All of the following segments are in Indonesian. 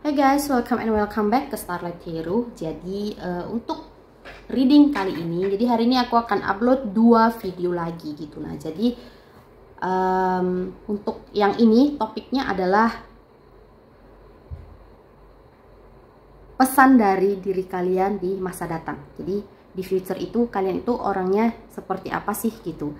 Hey guys, welcome back ke Starlight Hero. Jadi untuk reading kali ini, jadi hari ini aku akan upload 2 video lagi gitu. Nah, jadi untuk yang ini topiknya adalah pesan dari diri kalian di masa datang. Jadi di future itu kalian itu orangnya seperti apa sih gitu,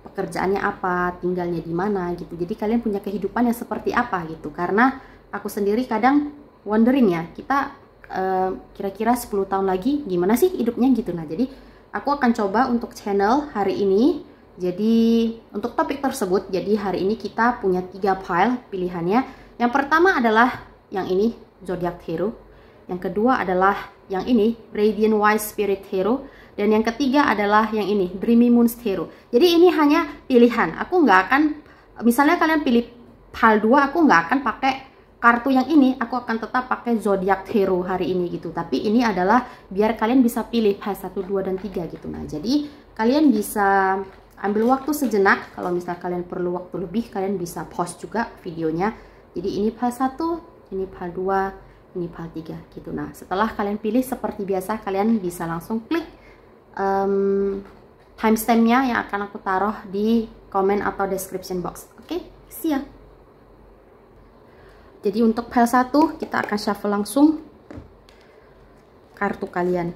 pekerjaannya apa, tinggalnya di mana gitu. Jadi kalian punya kehidupan yang seperti apa gitu. Karena aku sendiri kadang wondering ya, kita kira-kira 10 tahun lagi gimana sih hidupnya gitu. Nah, jadi aku akan coba untuk channel hari ini. Jadi untuk topik tersebut, jadi hari ini kita punya 3 file pilihannya. Yang pertama adalah yang ini, Zodiac Hero. Yang kedua adalah yang ini, Radiant Wise Spirit Hero. Dan yang ketiga adalah yang ini, Dreamy Moon Hero. Jadi ini hanya pilihan. Aku nggak akan, misalnya kalian pilih file 2, aku nggak akan pakai kartu yang ini, aku akan tetap pakai Zodiac Hero hari ini gitu. Tapi ini adalah biar kalian bisa pilih file 1, 2, dan 3 gitu. Nah, jadi kalian bisa ambil waktu sejenak. Kalau misalnya kalian perlu waktu lebih, kalian bisa pause juga videonya. Jadi ini file 1, ini file 2, ini file 3 gitu. Nah, setelah kalian pilih seperti biasa, kalian bisa langsung klik timestampnya yang akan aku taruh di komen atau description box. Oke, see ya. Jadi untuk file 1 kita akan shuffle langsung kartu kalian.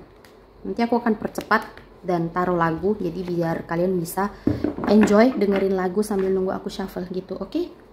Nanti aku akan percepat dan taruh lagu, jadi biar kalian bisa enjoy dengerin lagu sambil nunggu aku shuffle gitu, oke?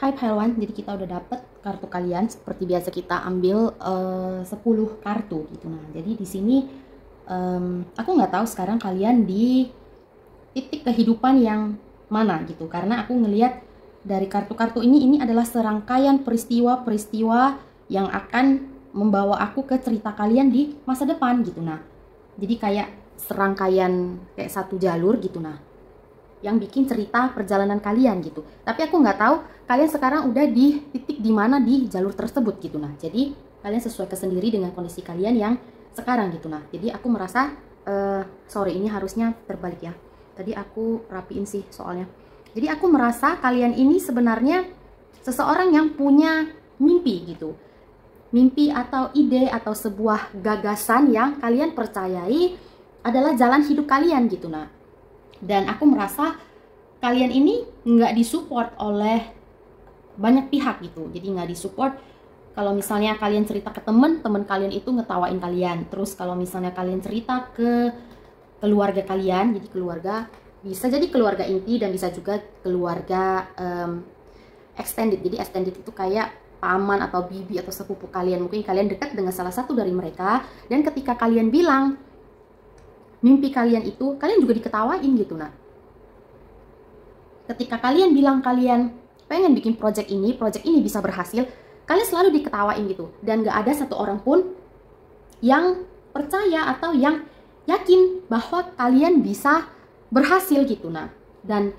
Hai Paiwan, jadi kita udah dapet kartu kalian. Seperti biasa kita ambil 10 kartu gitu. Nah, jadi di sini aku nggak tahu sekarang kalian di titik kehidupan yang mana gitu. Karena aku ngelihat dari kartu-kartu ini adalah serangkaian peristiwa-peristiwa yang akan membawa aku ke cerita kalian di masa depan gitu. Nah, jadi kayak serangkaian kayak satu jalur gitu. Nah, yang bikin cerita perjalanan kalian gitu. Tapi aku nggak tahu kalian sekarang udah di titik di mana di jalur tersebut gitu. Nah, jadi kalian sesuaikan sendiri dengan kondisi kalian yang sekarang gitu. Nah, jadi aku merasa sorry, ini harusnya terbalik ya. Tadi aku rapiin sih soalnya. Jadi aku merasa kalian ini sebenarnya seseorang yang punya mimpi gitu. Mimpi atau ide atau sebuah gagasan yang kalian percayai adalah jalan hidup kalian gitu. Nah, dan aku merasa kalian ini nggak disupport oleh banyak pihak gitu. Jadi nggak disupport kalau misalnya kalian cerita ke temen kalian itu ngetawain kalian. Terus kalau misalnya kalian cerita ke keluarga kalian, jadi keluarga bisa jadi keluarga inti dan bisa juga keluarga extended. Jadi extended itu kayak paman atau bibi atau sepupu kalian. Mungkin kalian dekat dengan salah satu dari mereka, dan ketika kalian bilang mimpi kalian itu, kalian juga diketawain gitu. Nah, ketika kalian bilang kalian pengen bikin project ini bisa berhasil, kalian selalu diketawain gitu. Dan gak ada satu orang pun yang percaya atau yang yakin bahwa kalian bisa berhasil gitu. Nah, dan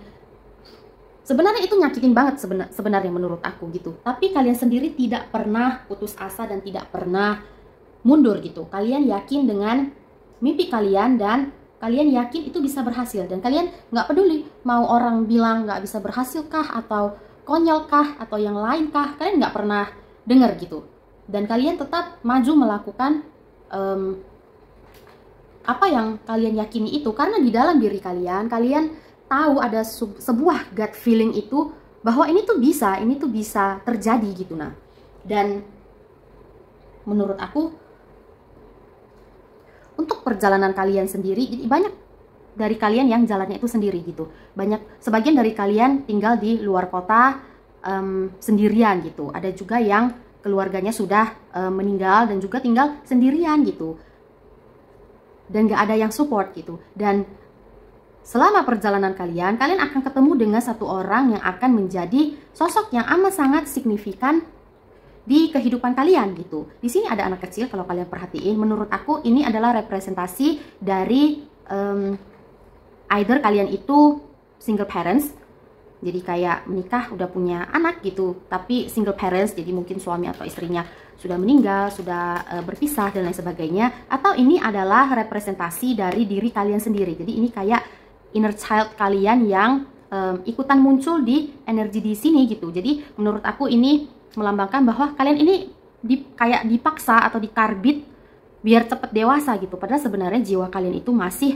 sebenarnya itu nyakitin banget sebenarnya menurut aku gitu. Tapi kalian sendiri tidak pernah putus asa dan tidak pernah mundur gitu. Kalian yakin dengan mimpi kalian dan kalian yakin itu bisa berhasil. Dan kalian nggak peduli mau orang bilang nggak bisa berhasil kah, atau konyol kah, atau yang lain kah. Kalian nggak pernah dengar gitu. Dan kalian tetap maju melakukan apa yang kalian yakini itu. Karena di dalam diri kalian tahu ada sebuah gut feeling itu bahwa ini tuh bisa terjadi gitu. Nah, dan menurut aku untuk perjalanan kalian sendiri, jadi banyak dari kalian yang jalannya itu sendiri gitu. Sebagian dari kalian tinggal di luar kota sendirian gitu. Ada juga yang keluarganya sudah meninggal dan juga tinggal sendirian gitu. Dan gak ada yang support gitu. Dan selama perjalanan kalian akan ketemu dengan satu orang yang akan menjadi sosok yang amat sangat signifikan di kehidupan kalian gitu. Di sini ada anak kecil, kalau kalian perhatiin, menurut aku ini adalah representasi dari either kalian itu single parents, jadi kayak menikah udah punya anak gitu, tapi single parents, jadi mungkin suami atau istrinya sudah meninggal, sudah berpisah dan lain sebagainya. Atau ini adalah representasi dari diri kalian sendiri. Jadi ini kayak inner child kalian yang ikutan muncul di energi di sini gitu. Jadi menurut aku ini melambangkan bahwa kalian ini kayak dipaksa atau dikarbit biar cepet dewasa gitu. Padahal sebenarnya jiwa kalian itu masih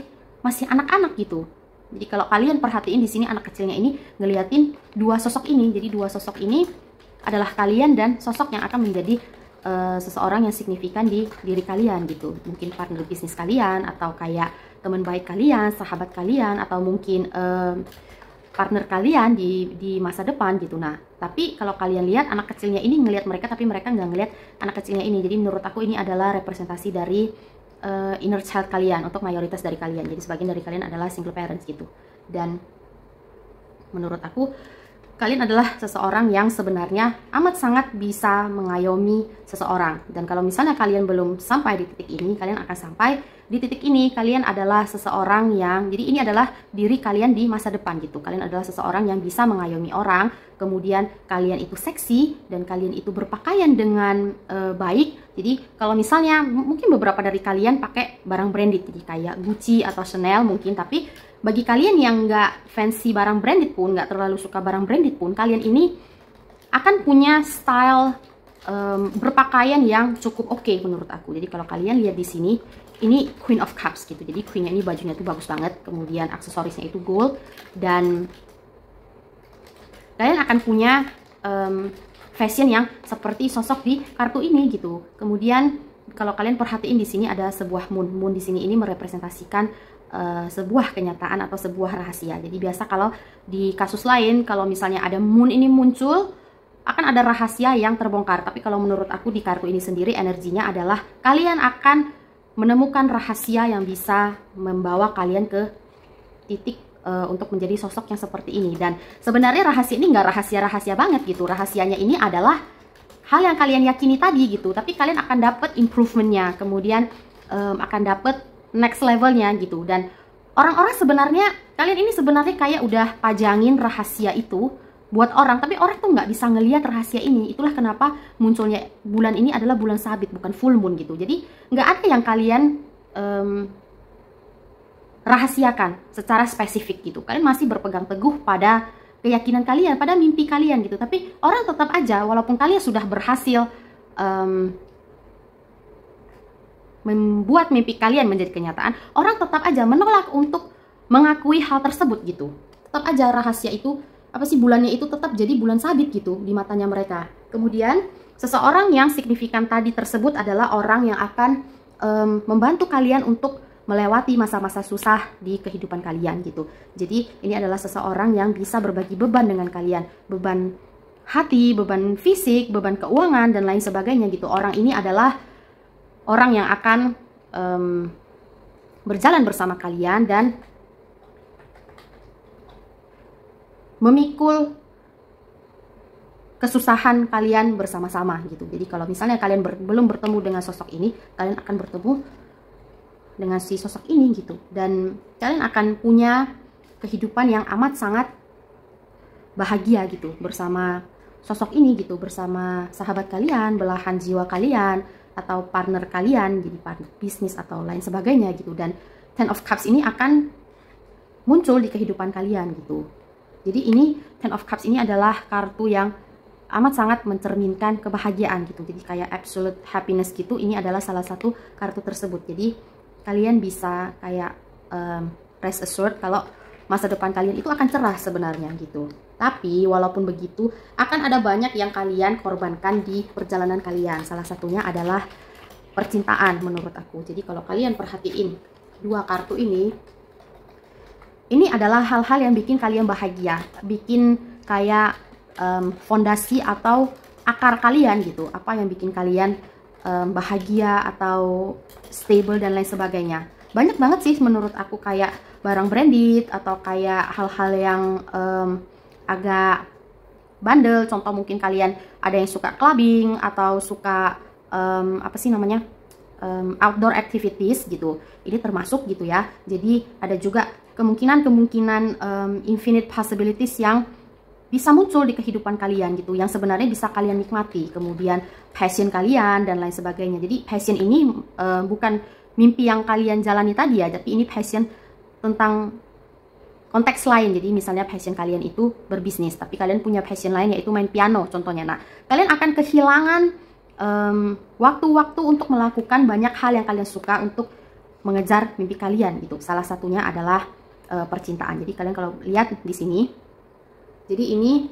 anak-anak gitu. Jadi kalau kalian perhatiin di sini anak kecilnya ini ngeliatin dua sosok ini. Jadi dua sosok ini adalah kalian dan sosok yang akan menjadi seseorang yang signifikan di diri kalian gitu. Mungkin partner bisnis kalian, atau kayak teman baik kalian, sahabat kalian, atau mungkin partner kalian di masa depan gitu. Nah, tapi kalau kalian lihat anak kecilnya ini ngelihat mereka, tapi mereka nggak ngelihat anak kecilnya ini. Jadi menurut aku ini adalah representasi dari inner child kalian untuk mayoritas dari kalian. Jadi sebagian dari kalian adalah single parents gitu. Dan menurut aku kalian adalah seseorang yang sebenarnya amat sangat bisa mengayomi seseorang. Dan kalau misalnya kalian belum sampai di titik ini, kalian akan sampai di titik ini. Kalian adalah seseorang yang, jadi ini adalah diri kalian di masa depan gitu. Kalian adalah seseorang yang bisa mengayomi orang, kemudian kalian itu seksi, dan kalian itu berpakaian dengan baik. Jadi kalau misalnya mungkin beberapa dari kalian pakai barang branded, jadi kayak Gucci atau Chanel mungkin, tapi bagi kalian yang nggak fancy barang branded pun, nggak terlalu suka barang branded pun, kalian ini akan punya style berpakaian yang cukup oke menurut aku. Jadi kalau kalian lihat di sini, ini Queen of Cups gitu. Jadi Queennya ini bajunya tuh bagus banget, kemudian aksesorisnya itu gold, dan kalian akan punya fashion yang seperti sosok di kartu ini gitu. Kemudian kalau kalian perhatiin di sini ada sebuah moon. Moon di sini ini merepresentasikan sebuah kenyataan atau sebuah rahasia. Jadi biasa kalau di kasus lain, kalau misalnya ada moon ini muncul, akan ada rahasia yang terbongkar. Tapi kalau menurut aku di kartu ini sendiri, energinya adalah kalian akan menemukan rahasia yang bisa membawa kalian ke titik untuk menjadi sosok yang seperti ini. Dan sebenarnya rahasia ini nggak rahasia-rahasia banget gitu. Rahasianya ini adalah hal yang kalian yakini tadi gitu. Tapi kalian akan dapat improvementnya, kemudian akan dapat next levelnya gitu. Dan orang-orang sebenarnya, kalian ini sebenarnya kayak udah pajangin rahasia itu buat orang, tapi orang tuh nggak bisa ngelihat rahasia ini. Itulah kenapa munculnya bulan ini adalah bulan sabit, bukan full moon gitu. Jadi nggak ada yang kalian rahasiakan secara spesifik gitu. Kalian masih berpegang teguh pada keyakinan kalian, pada mimpi kalian gitu. Tapi orang tetap aja, walaupun kalian sudah berhasil membuat mimpi kalian menjadi kenyataan, orang tetap aja menolak untuk mengakui hal tersebut gitu. Tetap aja rahasia itu, apa sih, bulannya itu tetap jadi bulan sabit gitu di matanya mereka. Kemudian seseorang yang signifikan tadi tersebut adalah orang yang akan membantu kalian untuk melewati masa-masa susah di kehidupan kalian gitu. Jadi ini adalah seseorang yang bisa berbagi beban dengan kalian, beban hati, beban fisik, beban keuangan, dan lain sebagainya gitu. Orang ini adalah orang yang akan berjalan bersama kalian dan memikul kesusahan kalian bersama-sama gitu. Jadi kalau misalnya kalian belum bertemu dengan sosok ini, kalian akan bertemu dengan si sosok ini gitu, dan kalian akan punya kehidupan yang amat sangat bahagia gitu bersama sosok ini gitu, bersama sahabat kalian, belahan jiwa kalian, atau partner kalian, jadi partner bisnis atau lain sebagainya gitu. Dan Ten of Cups ini akan muncul di kehidupan kalian gitu. Jadi ini Ten of Cups ini adalah kartu yang amat sangat mencerminkan kebahagiaan gitu. Jadi kayak absolute happiness gitu. Ini adalah salah satu kartu tersebut. Jadi kalian bisa kayak rest assured kalau masa depan kalian itu akan cerah sebenarnya gitu. Tapi walaupun begitu, akan ada banyak yang kalian korbankan di perjalanan kalian. Salah satunya adalah percintaan menurut aku. Jadi kalau kalian perhatiin dua kartu ini adalah hal-hal yang bikin kalian bahagia, bikin kayak fondasi atau akar kalian gitu. Apa yang bikin kalian bahagia atau stable dan lain sebagainya. Banyak banget sih menurut aku, kayak barang branded atau kayak hal-hal yang agak bandel. Contoh mungkin kalian ada yang suka clubbing atau suka apa sih namanya, outdoor activities gitu. Ini termasuk gitu ya. Jadi ada juga kemungkinan infinite possibilities yang bisa muncul di kehidupan kalian gitu, yang sebenarnya bisa kalian nikmati. Kemudian passion kalian dan lain sebagainya. Jadi passion ini bukan mimpi yang kalian jalani tadi ya, tapi ini passion tentang konteks lain. Jadi misalnya passion kalian itu berbisnis, tapi kalian punya passion lain yaitu main piano contohnya. Nah, kalian akan kehilangan waktu-waktu untuk melakukan banyak hal yang kalian suka untuk mengejar mimpi kalian gitu. Salah satunya adalah percintaan. Jadi kalian kalau lihat di sini, jadi ini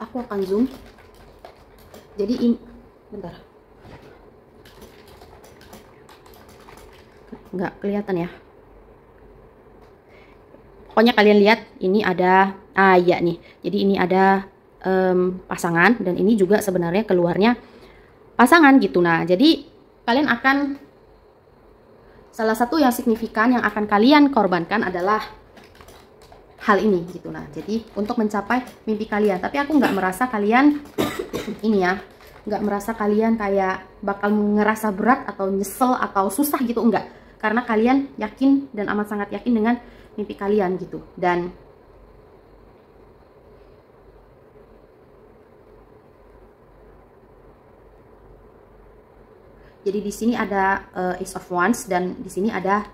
aku akan zoom. Jadi ini, bentar, nggak kelihatan ya. Pokoknya kalian lihat ini ada, iya nih. Jadi ini ada pasangan, dan ini juga sebenarnya keluarnya pasangan gitu. Nah, jadi kalian akan, salah satu yang signifikan yang akan kalian korbankan adalah hal ini gitu. Nah, jadi untuk mencapai mimpi kalian. Tapi aku nggak merasa kalian ini ya, nggak merasa kalian kayak bakal ngerasa berat atau nyesel atau susah gitu, enggak. Karena kalian yakin dan amat sangat yakin dengan mimpi kalian gitu. Dan jadi di sini ada Ace of Wands dan di sini ada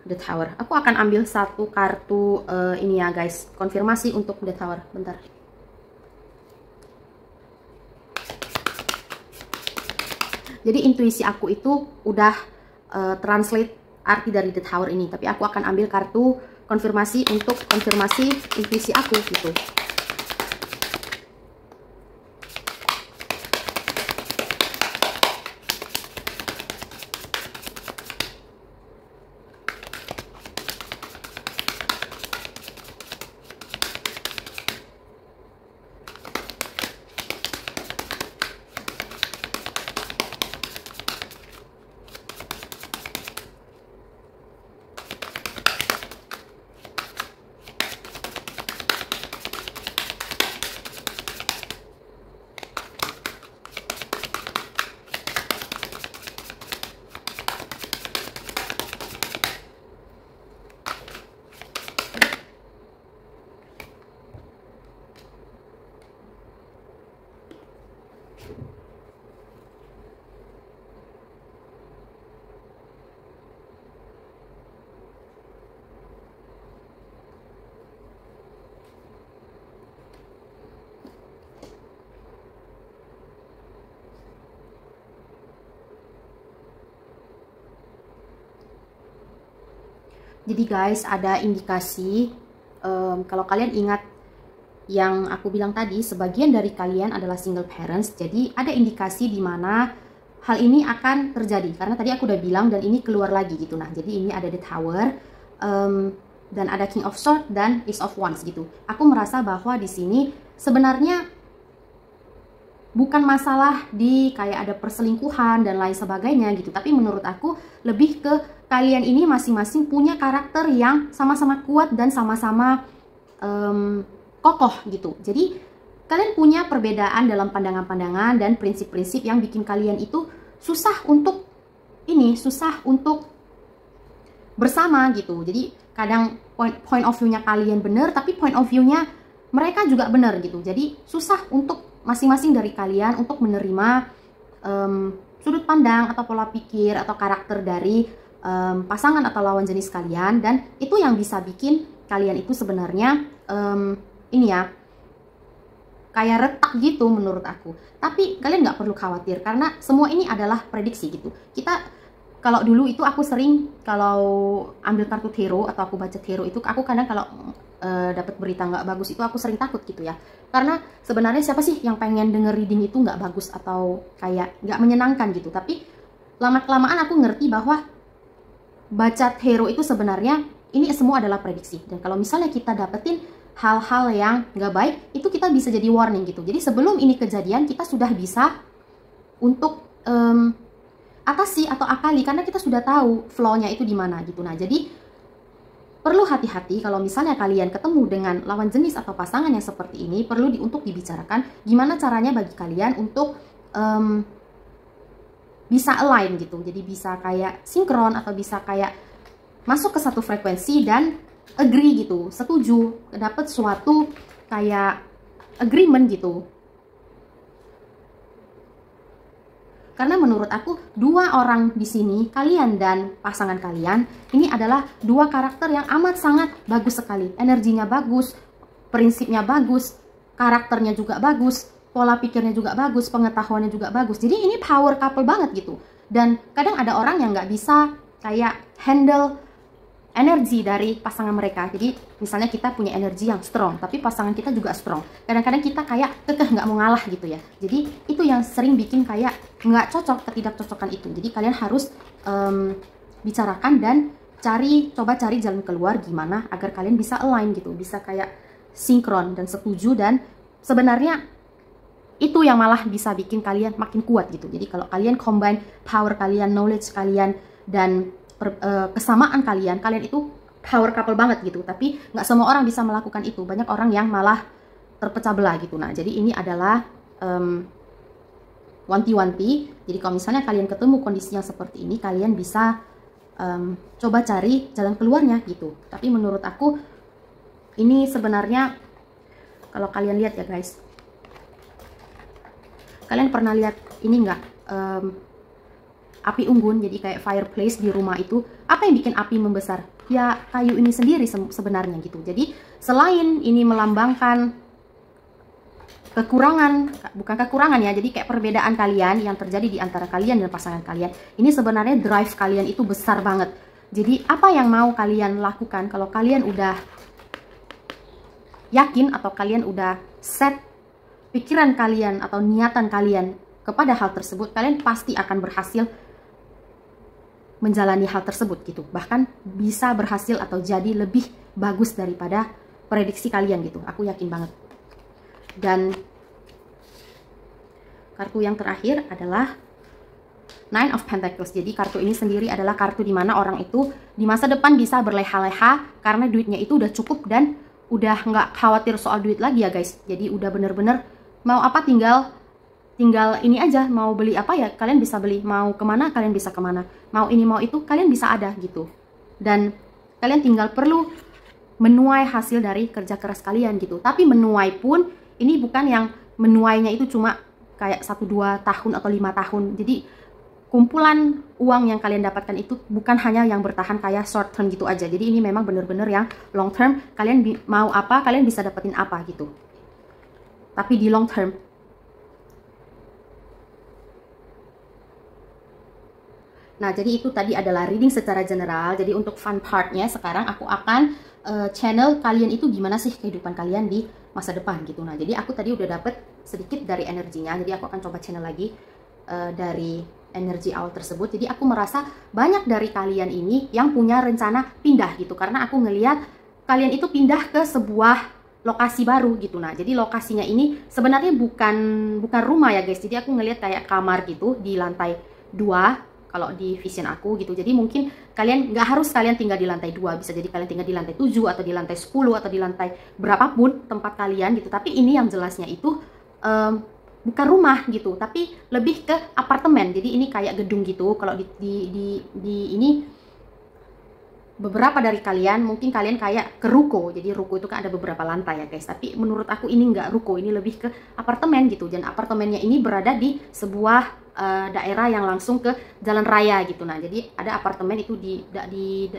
The Tower. Aku akan ambil satu kartu ini ya guys, konfirmasi untuk The Tower. Bentar. Jadi intuisi aku itu udah translate arti dari The Tower ini, tapi aku akan ambil kartu konfirmasi untuk konfirmasi intuisi aku gitu. Jadi guys, ada indikasi, kalau kalian ingat yang aku bilang tadi, sebagian dari kalian adalah single parents. Jadi ada indikasi di mana hal ini akan terjadi. Karena tadi aku udah bilang dan ini keluar lagi gitu. Nah, jadi ini ada The Tower, dan ada King of Swords dan Ace of Wands gitu. Aku merasa bahwa di sini sebenarnya bukan masalah di kayak ada perselingkuhan dan lain sebagainya gitu. Tapi menurut aku lebih ke kalian ini masing-masing punya karakter yang sama-sama kuat dan sama-sama kokoh gitu. Jadi kalian punya perbedaan dalam pandangan-pandangan dan prinsip-prinsip yang bikin kalian itu susah untuk bersama gitu. Jadi kadang point of view-nya kalian bener, tapi point of view-nya mereka juga bener gitu. Jadi susah untuk masing-masing dari kalian untuk menerima sudut pandang atau pola pikir atau karakter dari pasangan atau lawan jenis kalian, dan itu yang bisa bikin kalian itu sebenarnya kayak retak gitu menurut aku. Tapi kalian nggak perlu khawatir karena semua ini adalah prediksi gitu. Kalau dulu itu aku sering kalau ambil kartu tarot atau aku baca tarot itu, aku kadang kalau dapat berita nggak bagus itu aku sering takut gitu ya. Karena sebenarnya siapa sih yang pengen denger reading itu nggak bagus atau kayak nggak menyenangkan gitu. Tapi lama-kelamaan aku ngerti bahwa baca tarot itu sebenarnya ini semua adalah prediksi. Dan kalau misalnya kita dapetin hal-hal yang nggak baik, itu kita bisa jadi warning gitu. Jadi sebelum ini kejadian, kita sudah bisa untuk atasi atau akali, karena kita sudah tahu flow-nya itu di mana gitu. Nah, jadi perlu hati-hati kalau misalnya kalian ketemu dengan lawan jenis atau pasangan yang seperti ini, perlu untuk dibicarakan gimana caranya bagi kalian untuk bisa align gitu. Jadi bisa kayak sinkron atau bisa kayak masuk ke satu frekuensi dan agree gitu, setuju, dapat suatu kayak agreement gitu. Karena menurut aku dua orang di sini, kalian dan pasangan kalian, ini adalah dua karakter yang amat sangat bagus sekali. Energinya bagus, prinsipnya bagus, karakternya juga bagus, pola pikirnya juga bagus, pengetahuannya juga bagus. Jadi ini power couple banget gitu. Dan kadang ada orang yang nggak bisa kayak handle energi dari pasangan mereka. Jadi misalnya kita punya energi yang strong, tapi pasangan kita juga strong. Kadang-kadang kita kayak kekeh nggak mau ngalah gitu ya. Jadi itu yang sering bikin kayak nggak cocok, ketidakcocokan itu. Jadi kalian harus bicarakan dan coba cari jalan keluar gimana agar kalian bisa align gitu, bisa kayak sinkron dan setuju. Dan sebenarnya itu yang malah bisa bikin kalian makin kuat gitu. Jadi kalau kalian combine power kalian, knowledge kalian, dan kesamaan kalian itu power couple banget gitu. Tapi nggak semua orang bisa melakukan itu. Banyak orang yang malah terpecah belah gitu. Nah, jadi ini adalah wanti-wanti. Jadi kalau misalnya kalian ketemu kondisi yang seperti ini, kalian bisa coba cari jalan keluarnya gitu. Tapi menurut aku ini sebenarnya, kalau kalian lihat ya guys, kalian pernah lihat ini nggak? Api unggun, jadi kayak fireplace di rumah itu, apa yang bikin api membesar? Ya kayu ini sendiri sebenarnya gitu. Jadi selain ini melambangkan kekurangan, bukan kekurangan ya, jadi kayak perbedaan kalian yang terjadi di antara kalian dan pasangan kalian, ini sebenarnya drive kalian itu besar banget. Jadi apa yang mau kalian lakukan kalau kalian udah yakin atau kalian udah set pikiran kalian atau niatan kalian kepada hal tersebut, kalian pasti akan berhasil menjalani hal tersebut gitu. Bahkan bisa berhasil atau jadi lebih bagus daripada prediksi kalian gitu. Aku yakin banget. Dan kartu yang terakhir adalah Nine of Pentacles. Jadi kartu ini sendiri adalah kartu dimana orang itu di masa depan bisa berleha-leha karena duitnya itu udah cukup dan udah nggak khawatir soal duit lagi ya guys. Jadi udah bener-bener mau apa tinggal ini aja, mau beli apa ya kalian bisa beli, mau kemana kalian bisa kemana, mau ini mau itu kalian bisa ada gitu. Dan kalian tinggal perlu menuai hasil dari kerja keras kalian gitu. Tapi menuai pun ini bukan yang menuainya itu cuma kayak 1-2 tahun atau 5 tahun. Jadi kumpulan uang yang kalian dapatkan itu bukan hanya yang bertahan kayak short term gitu aja. Jadi ini memang bener-bener yang long term, kalian mau apa kalian bisa dapetin apa gitu. Tapi di long term. Nah, jadi itu tadi adalah reading secara general. Jadi untuk fun partnya sekarang aku akan channel kalian itu gimana sih kehidupan kalian di masa depan gitu. Nah, jadi aku tadi udah dapet sedikit dari energinya. Jadi aku akan coba channel lagi dari energi awal tersebut. Jadi aku merasa banyak dari kalian ini yang punya rencana pindah gitu. Karena aku ngelihat kalian itu pindah ke sebuah lokasi baru gitu. Nah, jadi lokasinya ini sebenarnya bukan rumah ya guys. Jadi aku ngelihat kayak kamar gitu di lantai 2. kalau di vision aku gitu. Jadi mungkin kalian nggak harus kalian tinggal di lantai 2, bisa jadi kalian tinggal di lantai 7 atau di lantai 10 atau di lantai berapapun tempat kalian gitu. Tapi ini yang jelasnya itu bukan rumah gitu, tapi lebih ke apartemen. Jadi ini kayak gedung gitu. Kalau di ini beberapa dari kalian mungkin kalian kayak ke ruko. Jadi ruko itu kan ada beberapa lantai ya guys, tapi menurut aku ini nggak ruko, ini lebih ke apartemen gitu. Dan apartemennya ini berada di sebuah daerah yang langsung ke jalan raya gitu. Nah jadi ada apartemen itu di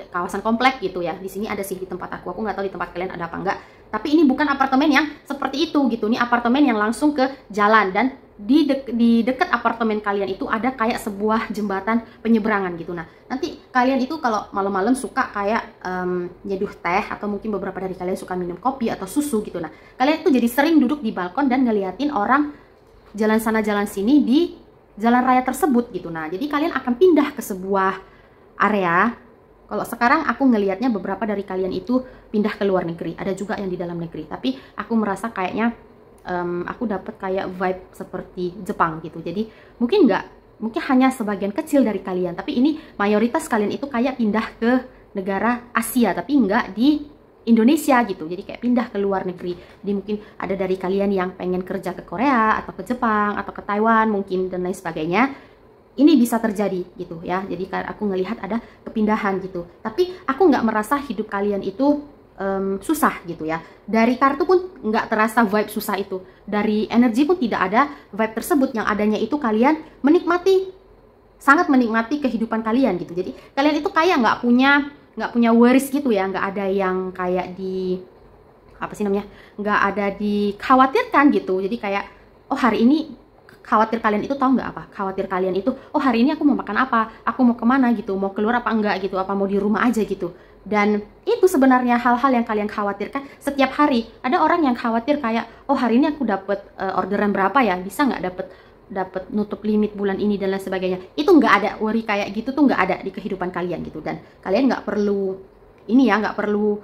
kawasan komplek gitu ya. Di sini ada sih di tempat aku nggak tahu di tempat kalian ada apa enggak, tapi ini bukan apartemen yang seperti itu gitu. Ini apartemen yang langsung ke jalan, dan di dekat apartemen kalian itu ada kayak sebuah jembatan penyeberangan gitu. Nah nanti kalian itu kalau malam-malam suka kayak nyeduh teh, atau mungkin beberapa dari kalian suka minum kopi atau susu gitu. Nah kalian itu jadi sering duduk di balkon dan ngeliatin orang jalan sana jalan sini di jalan raya tersebut gitu. Nah jadi kalian akan pindah ke sebuah area. Kalau sekarang aku ngelihatnya beberapa dari kalian itu pindah ke luar negeri, ada juga yang di dalam negeri. Tapi aku merasa kayaknya aku dapat kayak vibe seperti Jepang gitu. Jadi mungkin hanya sebagian kecil dari kalian, tapi ini mayoritas kalian itu kayak pindah ke negara Asia, tapi nggak di Indonesia gitu. Jadi kayak pindah ke luar negeri. Jadi mungkin ada dari kalian yang pengen kerja ke Korea atau ke Jepang atau ke Taiwan mungkin dan lain sebagainya. Ini bisa terjadi gitu ya. Jadi aku ngelihat ada kepindahan gitu. Tapi aku nggak merasa hidup kalian itu susah gitu ya. Dari kartu pun nggak terasa vibe susah itu. Dari energi pun tidak ada vibe tersebut. Yang adanya itu kalian sangat menikmati kehidupan kalian gitu. Jadi kalian itu kayak nggak punya worries gitu ya. Nggak ada yang kayak nggak ada dikhawatirkan gitu. Jadi kayak hari ini khawatir kalian itu tahu nggak apa? Khawatir kalian itu hari ini aku mau makan apa? Aku mau kemana gitu? Mau keluar apa enggak gitu? Apa mau di rumah aja gitu? Dan itu sebenarnya hal-hal yang kalian khawatirkan setiap hari. Ada orang yang khawatir kayak hari ini aku dapat orderan berapa ya? Bisa nggak dapat nutup limit bulan ini dan lain sebagainya. Itu nggak ada worry kayak gitu tuh, nggak ada di kehidupan kalian gitu. Dan kalian nggak perlu nggak perlu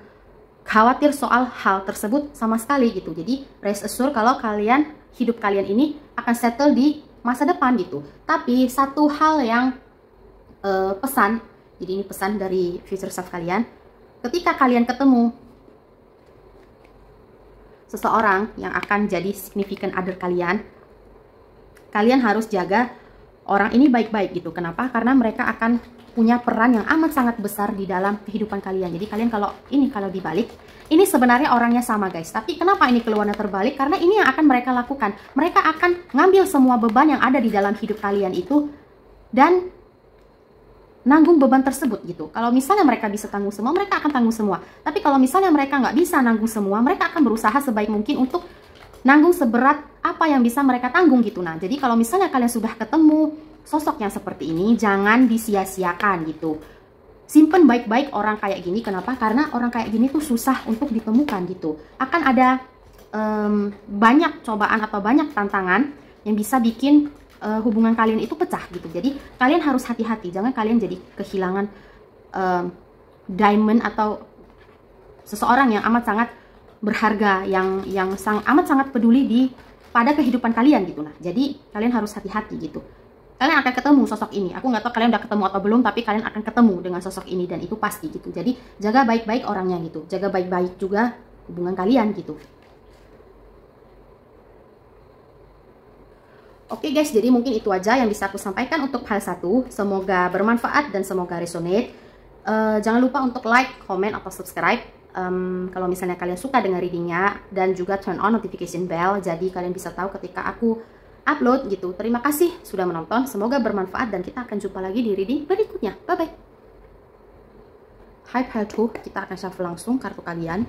khawatir soal hal tersebut sama sekali gitu. Jadi rest assured kalau hidup kalian ini akan settle di masa depan gitu. Tapi satu hal yang pesan, jadi ini pesan dari future self kalian, ketika kalian ketemu seseorang yang akan jadi significant other kalian harus jaga orang ini baik-baik gitu. Kenapa? Karena mereka akan punya peran yang amat sangat besar di dalam kehidupan kalian. Jadi kalian kalau dibalik, ini sebenarnya orangnya sama guys. Tapi kenapa ini keluarnya terbalik? Karena ini yang akan mereka lakukan. Mereka akan ngambil semua beban yang ada di dalam hidup kalian itu dan nanggung beban tersebut gitu. Kalau misalnya mereka bisa tanggung semua, mereka akan tanggung semua. Tapi kalau misalnya mereka nggak bisa nanggung semua, mereka akan berusaha sebaik mungkin untuk nanggung seberat apa yang bisa mereka tanggung gitu. Nah, jadi kalau misalnya kalian sudah ketemu sosok yang seperti ini, jangan disia-siakan gitu. Simpen baik-baik orang kayak gini. Kenapa? Karena orang kayak gini tuh susah untuk ditemukan gitu. Akan ada banyak cobaan atau banyak tantangan yang bisa bikin hubungan kalian itu pecah gitu. Jadi kalian harus hati-hati, jangan kalian jadi kehilangan diamond atau seseorang yang amat sangat berharga, yang amat sangat peduli pada kehidupan kalian gitu. Nah, jadi kalian harus hati-hati gitu. Kalian akan ketemu sosok ini. Aku nggak tahu kalian udah ketemu atau belum, tapi kalian akan ketemu dengan sosok ini dan itu pasti gitu. Jadi jaga baik-baik orangnya gitu. Jaga baik-baik juga hubungan kalian gitu. Oke guys, jadi mungkin itu aja yang bisa aku sampaikan untuk hal 1. Semoga bermanfaat dan semoga resonate. Jangan lupa untuk like, comment, atau subscribe kalau misalnya kalian suka dengan readingnya, dan juga turn on notification bell jadi kalian bisa tahu ketika aku upload gitu. Terima kasih sudah menonton, semoga bermanfaat dan kita akan jumpa lagi di reading berikutnya. Bye bye. Hai pile 2, kita akan shuffle langsung kartu kalian.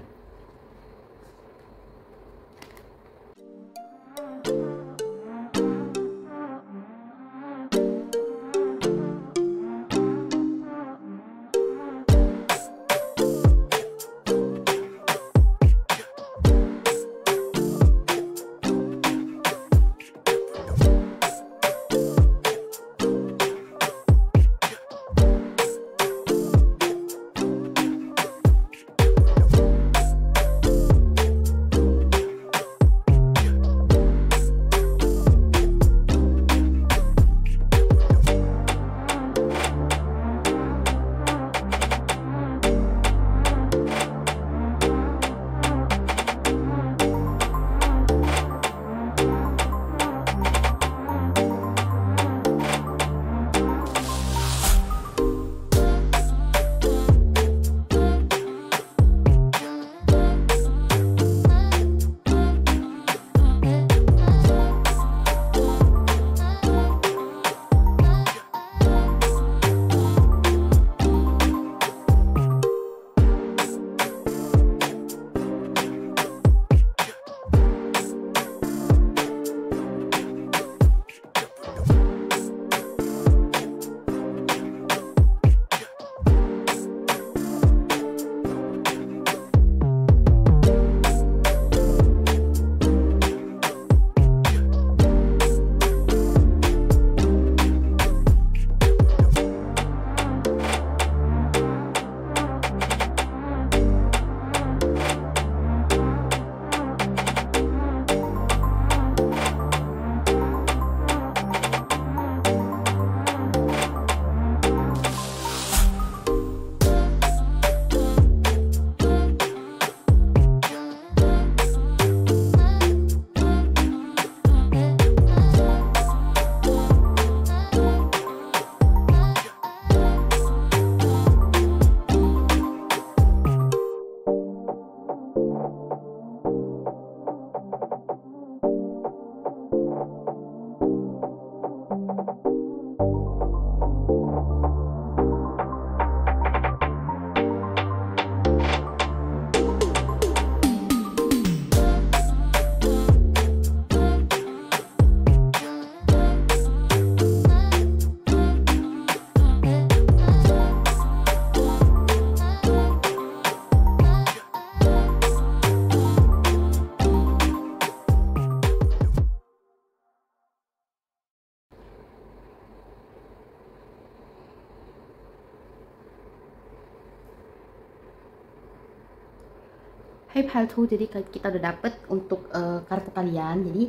Hai pile 2, jadi kita udah dapet untuk kartu kalian. Jadi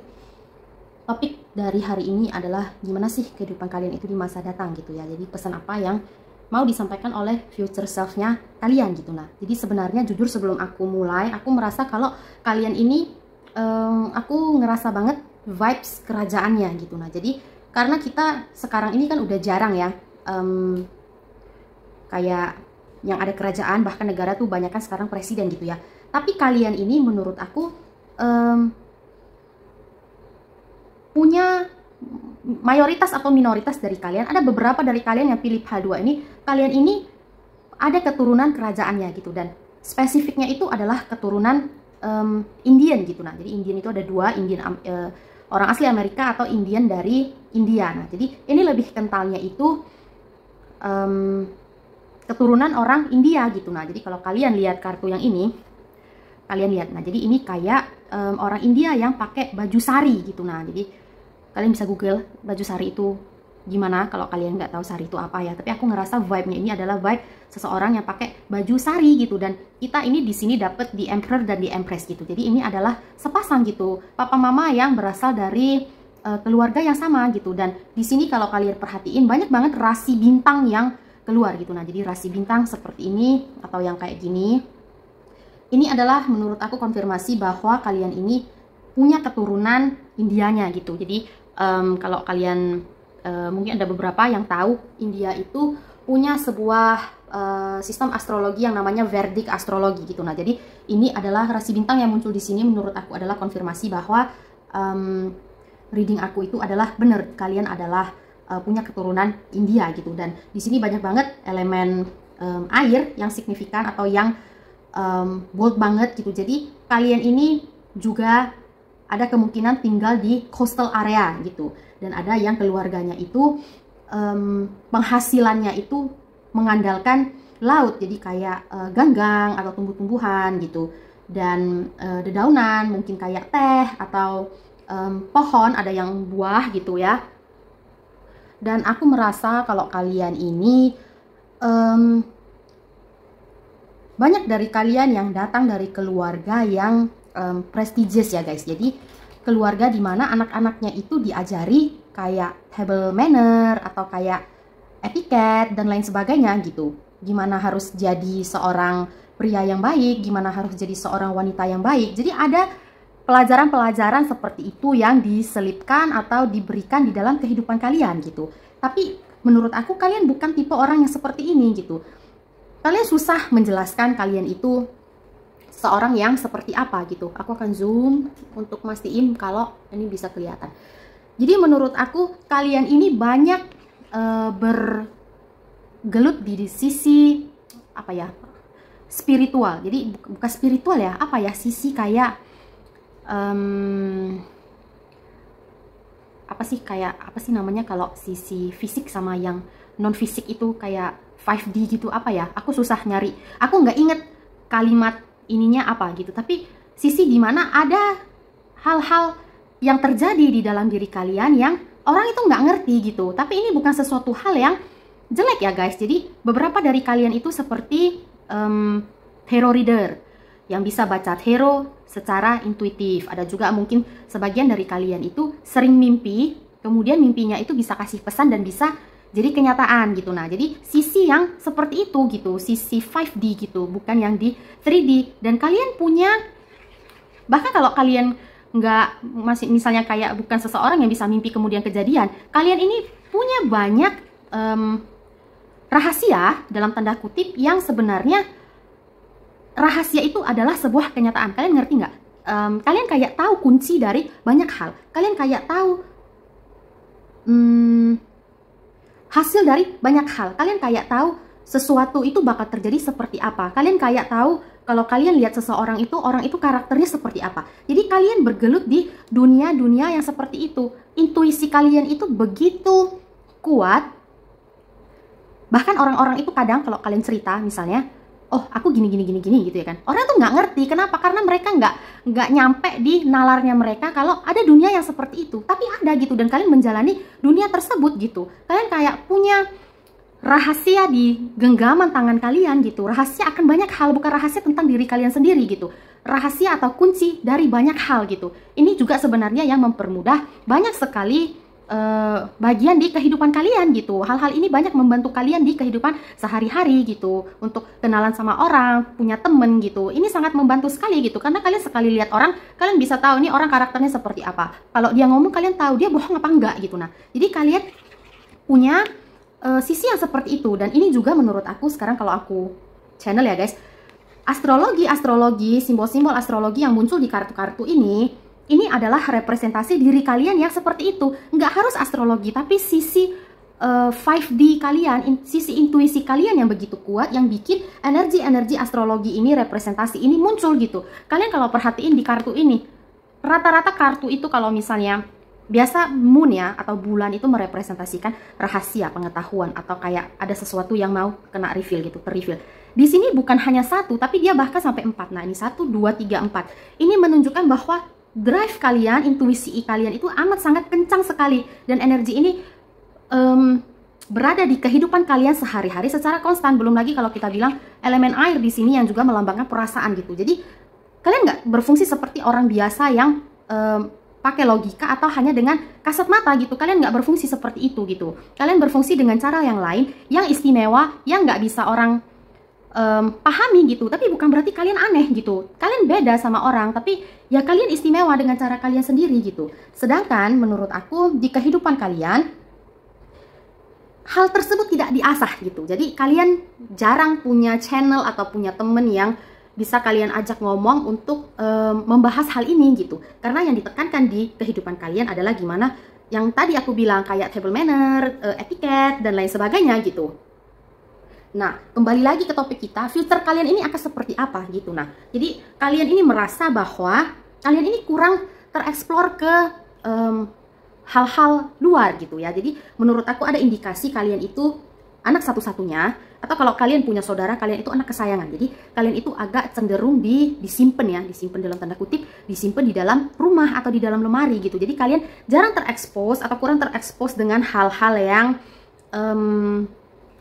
topik dari hari ini adalah gimana sih kehidupan kalian itu di masa datang gitu ya. Jadi pesan apa yang mau disampaikan oleh future self-nya kalian gitu. Nah, jadi sebenarnya jujur sebelum aku mulai, aku merasa kalau kalian ini aku ngerasa banget vibes kerajaannya gitu. Nah, jadi karena kita sekarang ini kan udah jarang ya kayak yang ada kerajaan, bahkan negara tuh banyak kan sekarang presiden gitu ya. Tapi kalian ini menurut aku punya mayoritas atau minoritas dari kalian, ada beberapa dari kalian yang pilih H2 ini, kalian ini ada keturunan kerajaannya gitu, dan spesifiknya itu adalah keturunan Indian gitu. Nah, jadi Indian itu ada dua, Indian orang asli Amerika atau Indian dari India. Nah, jadi ini lebih kentalnya itu keturunan orang India gitu. Nah, jadi kalau kalian lihat kartu yang ini, kalian lihat, nah jadi ini kayak orang India yang pakai baju sari gitu. Nah, jadi kalian bisa google baju sari itu gimana kalau kalian nggak tahu sari itu apa ya. Tapi aku ngerasa vibe-nya ini adalah vibe seseorang yang pakai baju sari gitu, dan kita ini di sini dapet di Emperor dan di Empress gitu. Jadi ini adalah sepasang gitu, papa mama yang berasal dari keluarga yang sama gitu. Dan di sini kalau kalian perhatiin banyak banget rasi bintang yang keluar gitu. Nah, jadi rasi bintang seperti ini atau yang kayak gini. Ini adalah menurut aku konfirmasi bahwa kalian ini punya keturunan Indianya gitu. Jadi kalau kalian mungkin ada beberapa yang tahu, India itu punya sebuah sistem astrologi yang namanya Vedic astrologi gitu. Nah, jadi ini adalah rasi bintang yang muncul di sini menurut aku adalah konfirmasi bahwa reading aku itu adalah benar, kalian adalah punya keturunan India gitu. Dan di sini banyak banget elemen air yang signifikan atau yang bold banget gitu. Jadi kalian ini juga ada kemungkinan tinggal di coastal area gitu, dan ada yang keluarganya itu penghasilannya itu mengandalkan laut, jadi kayak ganggang atau tumbuh-tumbuhan gitu, dan dedaunan mungkin kayak teh atau pohon, ada yang buah gitu ya. Dan aku merasa kalau kalian ini banyak dari kalian yang datang dari keluarga yang prestigious ya guys. Jadi keluarga dimana anak-anaknya itu diajari kayak table manner atau kayak etiket dan lain sebagainya gitu. Gimana harus jadi seorang pria yang baik, gimana harus jadi seorang wanita yang baik. Jadi ada pelajaran-pelajaran seperti itu yang diselipkan atau diberikan di dalam kehidupan kalian gitu. Tapi menurut aku kalian bukan tipe orang yang seperti ini gitu. Kalian susah menjelaskan kalian itu seorang yang seperti apa gitu. Aku akan zoom untuk mastiin kalau ini bisa kelihatan. Jadi menurut aku kalian ini banyak bergelut di sisi apa ya, spiritual. Jadi bukan spiritual ya, apa ya, sisi kayak apa sih namanya kalau sisi fisik sama yang non fisik itu kayak 5D gitu, apa ya, aku susah nyari, aku nggak inget kalimat ininya apa gitu. Tapi sisi dimana ada hal-hal yang terjadi di dalam diri kalian yang orang itu nggak ngerti gitu. Tapi ini bukan sesuatu hal yang jelek ya guys. Jadi beberapa dari kalian itu seperti hero reader yang bisa baca hero secara intuitif. Ada juga mungkin sebagian dari kalian itu sering mimpi, kemudian mimpinya itu bisa kasih pesan dan bisa jadi kenyataan gitu. Nah, jadi sisi yang seperti itu gitu, sisi 5D gitu, bukan yang di 3D. Dan kalian punya, bahkan kalau kalian nggak, masih misalnya kayak bukan seseorang yang bisa mimpi kemudian kejadian, kalian ini punya banyak rahasia dalam tanda kutip yang sebenarnya rahasia itu adalah sebuah kenyataan. Kalian ngerti nggak? Kalian kayak tahu kunci dari banyak hal. Kalian kayak tahu hasil dari banyak hal. Kalian kayak tahu sesuatu itu bakal terjadi seperti apa. Kalian kayak tahu kalau kalian lihat seseorang itu, orang itu karakternya seperti apa. Jadi kalian bergelut di dunia-dunia yang seperti itu. Intuisi kalian itu begitu kuat. Bahkan orang-orang itu kadang kalau kalian cerita misalnya, oh aku gini gitu ya kan, orang tuh nggak ngerti. Kenapa? Karena mereka nggak nyampe di nalarnya mereka kalau ada dunia yang seperti itu. Tapi ada gitu, dan kalian menjalani dunia tersebut gitu. Kalian kayak punya rahasia di genggaman tangan kalian gitu. Rahasia akan banyak hal, bukan rahasia tentang diri kalian sendiri gitu. Rahasia atau kunci dari banyak hal gitu. Ini juga sebenarnya yang mempermudah banyak sekali bagian di kehidupan kalian gitu. Hal-hal ini banyak membantu kalian di kehidupan sehari-hari gitu, untuk kenalan sama orang, punya temen gitu. Ini sangat membantu sekali gitu, karena kalian sekali lihat orang, kalian bisa tahu nih orang karakternya seperti apa. Kalau dia ngomong, kalian tahu dia bohong apa enggak gitu. Nah, jadi kalian punya sisi yang seperti itu. Dan ini juga menurut aku sekarang kalau aku channel ya guys, astrologi, simbol-simbol astrologi yang muncul di kartu-kartu ini adalah representasi diri kalian yang seperti itu. Nggak harus astrologi, tapi sisi 5D kalian, sisi intuisi kalian yang begitu kuat, yang bikin energi-energi astrologi ini, representasi ini muncul gitu. Kalian kalau perhatiin di kartu ini, rata-rata kartu itu kalau misalnya biasa moon ya, atau bulan itu merepresentasikan rahasia, pengetahuan, atau kayak ada sesuatu yang mau kena reveal gitu, ter-reveal. Di sini bukan hanya satu, tapi dia bahkan sampai 4. Nah, ini 1, 2, 3, 4. Ini menunjukkan bahwa drive kalian, intuisi kalian itu amat sangat kencang sekali, dan energi ini berada di kehidupan kalian sehari-hari secara konstan. Belum lagi kalau kita bilang elemen air di sini yang juga melambangkan perasaan gitu. Jadi kalian nggak berfungsi seperti orang biasa yang pakai logika atau hanya dengan kasat mata gitu. Kalian nggak berfungsi seperti itu gitu. Kalian berfungsi dengan cara yang lain, yang istimewa, yang nggak bisa orang pahami gitu. Tapi bukan berarti kalian aneh gitu. Kalian beda sama orang, tapi ya kalian istimewa dengan cara kalian sendiri gitu. Sedangkan menurut aku di kehidupan kalian, hal tersebut tidak diasah gitu. Jadi kalian jarang punya channel atau punya temen yang bisa kalian ajak ngomong untuk membahas hal ini gitu. Karena yang ditekankan di kehidupan kalian adalah gimana yang tadi aku bilang, kayak table manner, etiket, dan lain sebagainya gitu. Nah, kembali lagi ke topik kita, future kalian ini akan seperti apa gitu. Nah, jadi kalian ini merasa bahwa kalian ini kurang tereksplor ke hal-hal luar gitu ya. Jadi menurut aku ada indikasi kalian itu anak satu-satunya, atau kalau kalian punya saudara, kalian itu anak kesayangan. Jadi kalian itu agak cenderung disimpan ya, disimpan dalam tanda kutip, disimpan di dalam rumah atau di dalam lemari gitu. Jadi kalian jarang terekspos atau kurang terekspos dengan hal-hal yang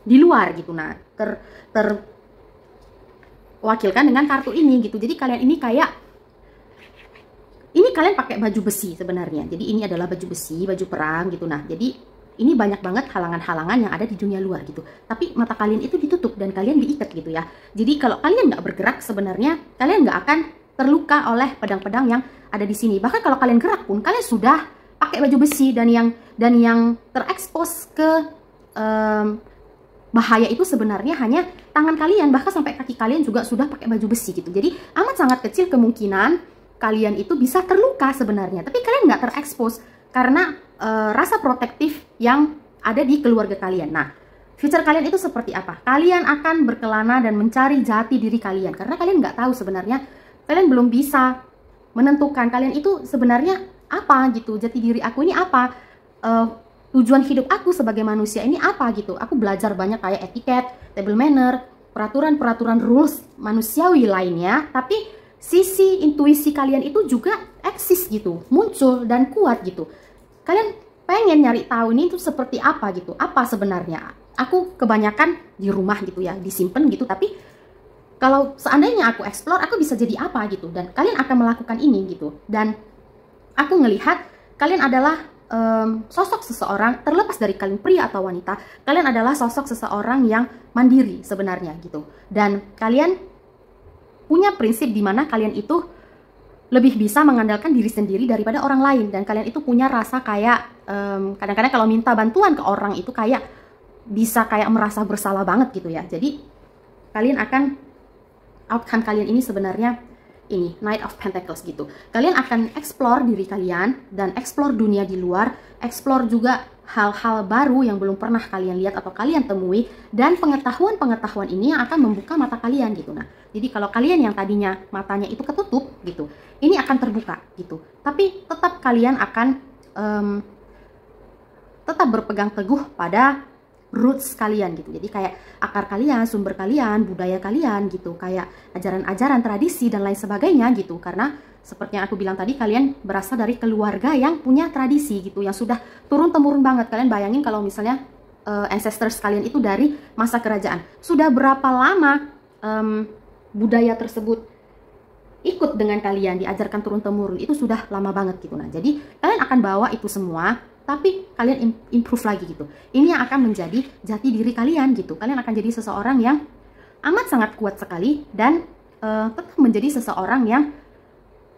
di luar gitu. Nah, terwakilkan dengan kartu ini gitu. Jadi kalian ini kayak, ini kalian pakai baju besi sebenarnya. Jadi ini adalah baju besi, baju perang gitu. Nah, jadi ini banyak banget halangan-halangan yang ada di dunia luar gitu. Tapi mata kalian itu ditutup dan kalian diikat gitu ya. Jadi kalau kalian nggak bergerak sebenarnya, kalian nggak akan terluka oleh pedang-pedang yang ada di sini. Bahkan kalau kalian gerak pun, kalian sudah pakai baju besi, dan yang terekspos ke bahaya itu sebenarnya hanya tangan kalian, bahkan sampai kaki kalian juga sudah pakai baju besi gitu. Jadi amat sangat kecil kemungkinan kalian itu bisa terluka sebenarnya, tapi kalian nggak terekspos karena rasa protektif yang ada di keluarga kalian. Nah, future kalian itu seperti apa? Kalian akan berkelana dan mencari jati diri kalian, karena kalian nggak tahu sebenarnya, kalian belum bisa menentukan kalian itu sebenarnya apa gitu. Jati diri aku ini apa? Tujuan hidup aku sebagai manusia ini apa gitu. Aku belajar banyak kayak etiket, table manner, peraturan-peraturan rules manusiawi lainnya, tapi sisi intuisi kalian itu juga eksis gitu, muncul dan kuat gitu. Kalian pengen nyari tahu ini itu seperti apa gitu, apa sebenarnya. Aku kebanyakan di rumah gitu ya, disimpan gitu, tapi kalau seandainya aku explore, aku bisa jadi apa gitu. Dan kalian akan melakukan ini gitu. Dan aku ngelihat kalian adalah sosok seseorang, terlepas dari kalian pria atau wanita, kalian adalah sosok seseorang yang mandiri sebenarnya gitu. Dan kalian punya prinsip di mana kalian itu lebih bisa mengandalkan diri sendiri daripada orang lain. Dan kalian itu punya rasa kayak kadang-kadang kalau minta bantuan ke orang itu kayak bisa kayak merasa bersalah banget gitu ya. Jadi kalian akan, outcome kalian ini sebenarnya ini Knight of Pentacles gitu. Kalian akan explore diri kalian dan explore dunia di luar, explore juga hal-hal baru yang belum pernah kalian lihat atau kalian temui, dan pengetahuan-pengetahuan ini yang akan membuka mata kalian gitu. Nah, jadi kalau kalian yang tadinya matanya itu ketutup gitu, ini akan terbuka gitu. Tapi tetap kalian akan tetap berpegang teguh pada roots kalian gitu. Jadi kayak akar kalian, sumber kalian, budaya kalian gitu, kayak ajaran-ajaran, tradisi dan lain sebagainya gitu. Karena seperti yang aku bilang tadi, kalian berasal dari keluarga yang punya tradisi gitu, yang sudah turun temurun banget. Kalian bayangin kalau misalnya ancestors kalian itu dari masa kerajaan. Sudah berapa lama budaya tersebut ikut dengan kalian, diajarkan turun-temurun, itu sudah lama banget gitu. Nah, jadi kalian akan bawa itu semua, tapi kalian improve lagi gitu. Ini yang akan menjadi jati diri kalian gitu. Kalian akan jadi seseorang yang amat sangat kuat sekali dan tetap menjadi seseorang yang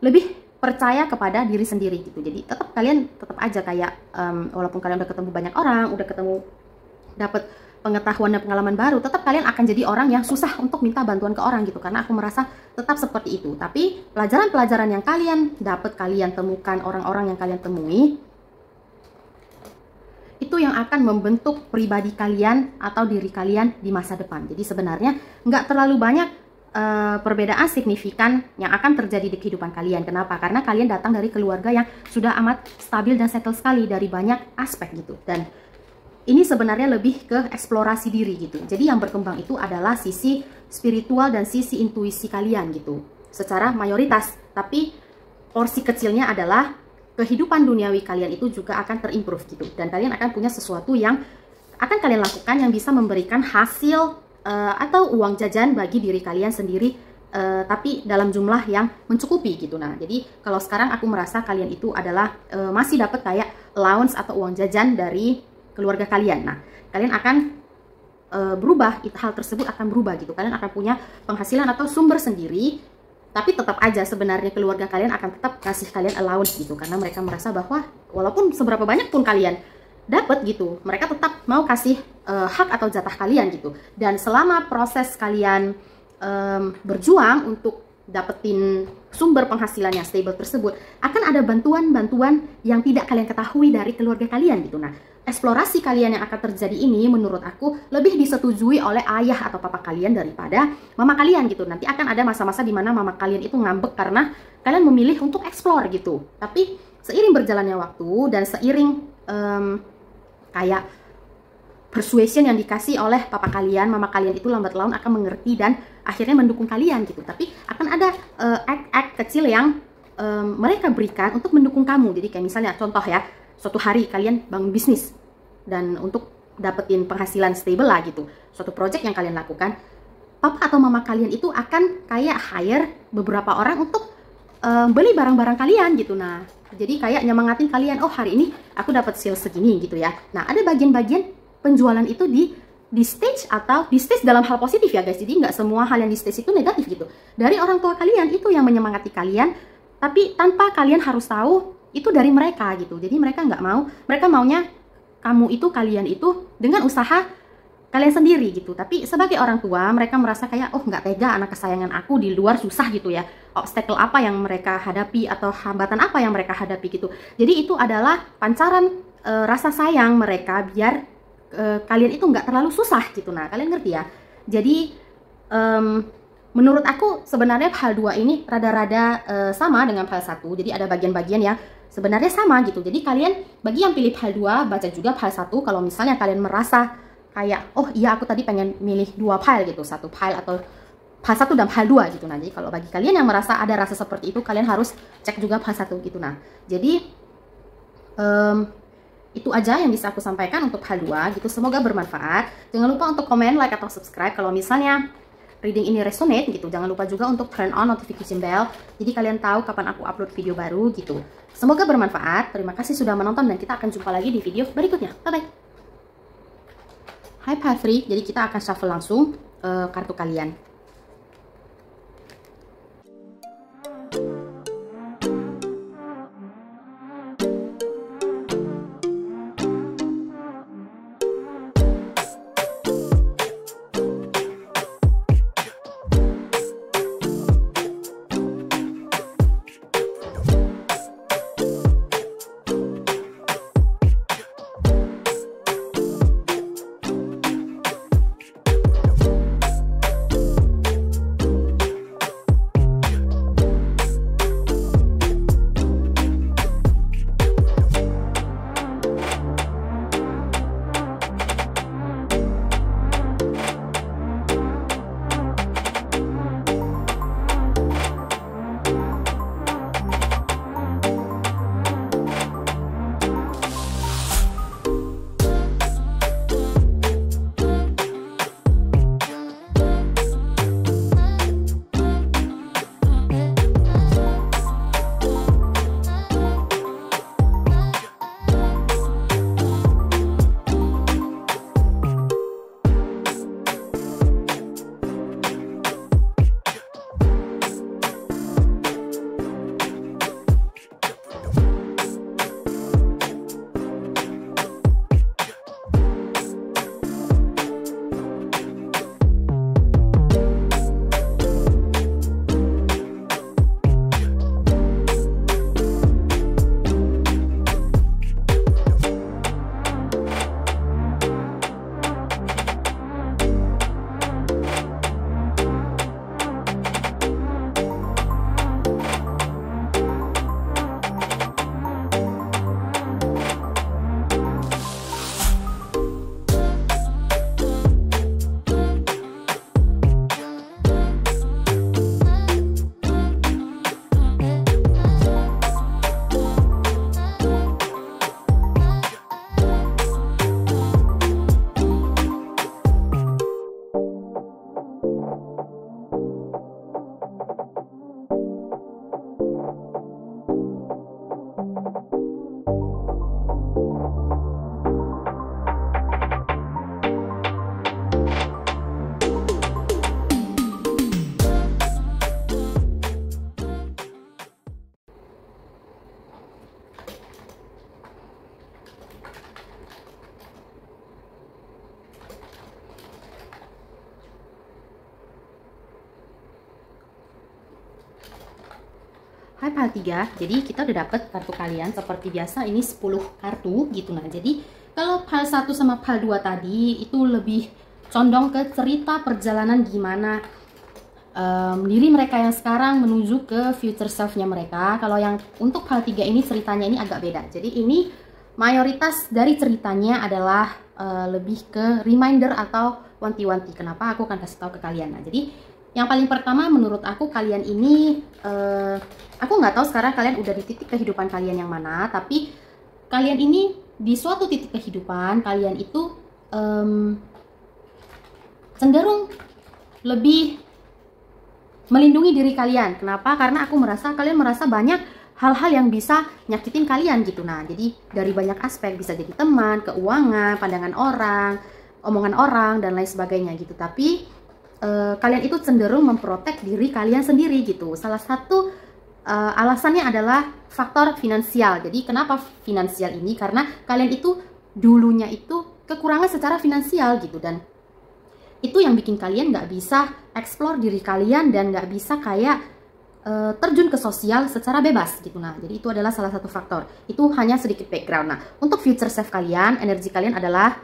lebih percaya kepada diri sendiri gitu. Jadi tetap aja kayak walaupun kalian udah ketemu banyak orang, udah ketemu dapat pengetahuan dan pengalaman baru, tetap kalian akan jadi orang yang susah untuk minta bantuan ke orang gitu, karena aku merasa tetap seperti itu. Tapi pelajaran-pelajaran yang kalian dapat, kalian temukan, orang-orang yang kalian temui, itu yang akan membentuk pribadi kalian atau diri kalian di masa depan. Jadi sebenarnya nggak terlalu banyak perbedaan signifikan yang akan terjadi di kehidupan kalian. Kenapa? Karena kalian datang dari keluarga yang sudah amat stabil dan settle sekali dari banyak aspek gitu. Dan ini sebenarnya lebih ke eksplorasi diri gitu. Jadi yang berkembang itu adalah sisi spiritual dan sisi intuisi kalian gitu, secara mayoritas. Tapi porsi kecilnya adalah kehidupan duniawi kalian itu juga akan terimprove gitu. Dan kalian akan punya sesuatu yang akan kalian lakukan yang bisa memberikan hasil atau uang jajan bagi diri kalian sendiri, tapi dalam jumlah yang mencukupi gitu. Nah, jadi kalau sekarang aku merasa kalian itu adalah masih dapat kayak allowance atau uang jajan dari keluarga kalian. Nah, kalian akan berubah, hal tersebut akan berubah gitu. Kalian akan punya penghasilan atau sumber sendiri, tapi tetap aja sebenarnya keluarga kalian akan tetap kasih kalian allowance gitu, karena mereka merasa bahwa walaupun seberapa banyak pun kalian dapat gitu, mereka tetap mau kasih hak atau jatah kalian gitu. Dan selama proses kalian berjuang untuk dapetin sumber penghasilan yang stable tersebut, akan ada bantuan-bantuan yang tidak kalian ketahui dari keluarga kalian gitu. Nah, eksplorasi kalian yang akan terjadi ini menurut aku lebih disetujui oleh ayah atau papa kalian daripada mama kalian gitu. Nanti akan ada masa-masa di mana mama kalian itu ngambek karena kalian memilih untuk explore gitu. Tapi seiring berjalannya waktu dan seiring kayak persuasion yang dikasih oleh papa kalian, mama kalian itu lambat laun akan mengerti dan akhirnya mendukung kalian gitu. Tapi akan ada act-act kecil yang mereka berikan untuk mendukung kamu. Jadi kayak misalnya contoh ya, suatu hari kalian bangun bisnis dan untuk dapetin penghasilan stable lah gitu, suatu project yang kalian lakukan, papa atau mama kalian itu akan kayak hire beberapa orang untuk beli barang-barang kalian gitu. Nah, jadi kayak nyemangatin kalian, oh hari ini aku dapat sales segini gitu ya. Nah, ada bagian-bagian penjualan itu di stage atau di stage dalam hal positif ya guys. Jadi nggak semua hal yang di stage itu negatif gitu. Dari orang tua kalian itu yang menyemangati kalian, tapi tanpa kalian harus tahu itu dari mereka gitu. Jadi mereka nggak mau, mereka maunya kalian itu dengan usaha kalian sendiri gitu. Tapi sebagai orang tua mereka merasa kayak, oh nggak tega anak kesayangan aku di luar susah gitu ya, obstacle apa yang mereka hadapi atau hambatan apa yang mereka hadapi gitu. Jadi itu adalah pancaran rasa sayang mereka biar kalian itu nggak terlalu susah gitu. Nah, kalian ngerti ya. Jadi menurut aku sebenarnya hal 2 ini rada-rada sama dengan hal 1. Jadi ada bagian-bagian yang sebenarnya sama gitu. Jadi kalian, bagi yang pilih hal 2, baca juga hal 1. Kalau misalnya kalian merasa kayak, oh iya aku tadi pengen milih 2 file gitu, 1 file atau hal 1 dan hal 2 gitu. Nah, jadi kalau bagi kalian yang merasa ada rasa seperti itu, kalian harus cek juga hal 1 gitu. Nah, jadi itu aja yang bisa aku sampaikan untuk hal 2 gitu. Semoga bermanfaat. Jangan lupa untuk komen, like, atau subscribe kalau misalnya reading ini resonate gitu. Jangan lupa juga untuk turn on notification bell, jadi kalian tahu kapan aku upload video baru gitu. Semoga bermanfaat. Terima kasih sudah menonton dan kita akan jumpa lagi di video berikutnya. Bye-bye. Hai Patri, jadi kita akan shuffle langsung kartu kalian. Hai Pal 3, jadi kita udah dapet kartu kalian seperti biasa, ini 10 kartu gitu. Nah, jadi kalau Pal 1 sama Pal 2 tadi itu lebih condong ke cerita perjalanan gimana diri mereka yang sekarang menuju ke future self-nya mereka. Kalau yang untuk Pal 3 ini ceritanya ini agak beda. Jadi ini mayoritas dari ceritanya adalah lebih ke reminder atau wanti-wanti. Kenapa aku akan kasih tahu ke kalian. Nah, jadi yang paling pertama menurut aku kalian ini, aku nggak tahu sekarang kalian udah di titik kehidupan kalian yang mana, tapi kalian ini di suatu titik kehidupan kalian itu cenderung lebih melindungi diri kalian. Kenapa? Karena aku merasa kalian merasa banyak hal-hal yang bisa nyakitin kalian gitu. Nah, jadi dari banyak aspek, bisa jadi teman, keuangan, pandangan orang, omongan orang, dan lain sebagainya gitu. Tapi kalian itu cenderung memprotek diri kalian sendiri gitu. Salah satu alasannya adalah faktor finansial. Jadi kenapa finansial ini? Karena kalian itu dulunya itu kekurangan secara finansial gitu, dan itu yang bikin kalian nggak bisa explore diri kalian dan nggak bisa kayak terjun ke sosial secara bebas gitu. Nah, jadi itu adalah salah satu faktor. Itu hanya sedikit background. Nah, untuk future self kalian, energi kalian adalah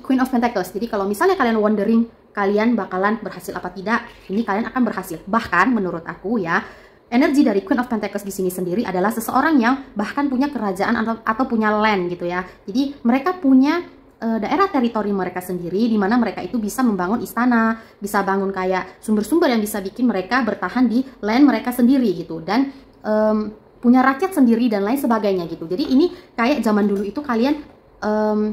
Queen of Pentacles. Jadi kalau misalnya kalian wondering kalian bakalan berhasil apa tidak, ini kalian akan berhasil. Bahkan menurut aku ya, energi dari Queen of Pentacles di sini sendiri adalah seseorang yang bahkan punya kerajaan atau punya land gitu ya. Jadi mereka punya daerah teritori mereka sendiri, di mana mereka itu bisa membangun istana, bisa bangun kayak sumber-sumber yang bisa bikin mereka bertahan di land mereka sendiri gitu, dan punya rakyat sendiri dan lain sebagainya gitu. Jadi ini kayak zaman dulu itu kalian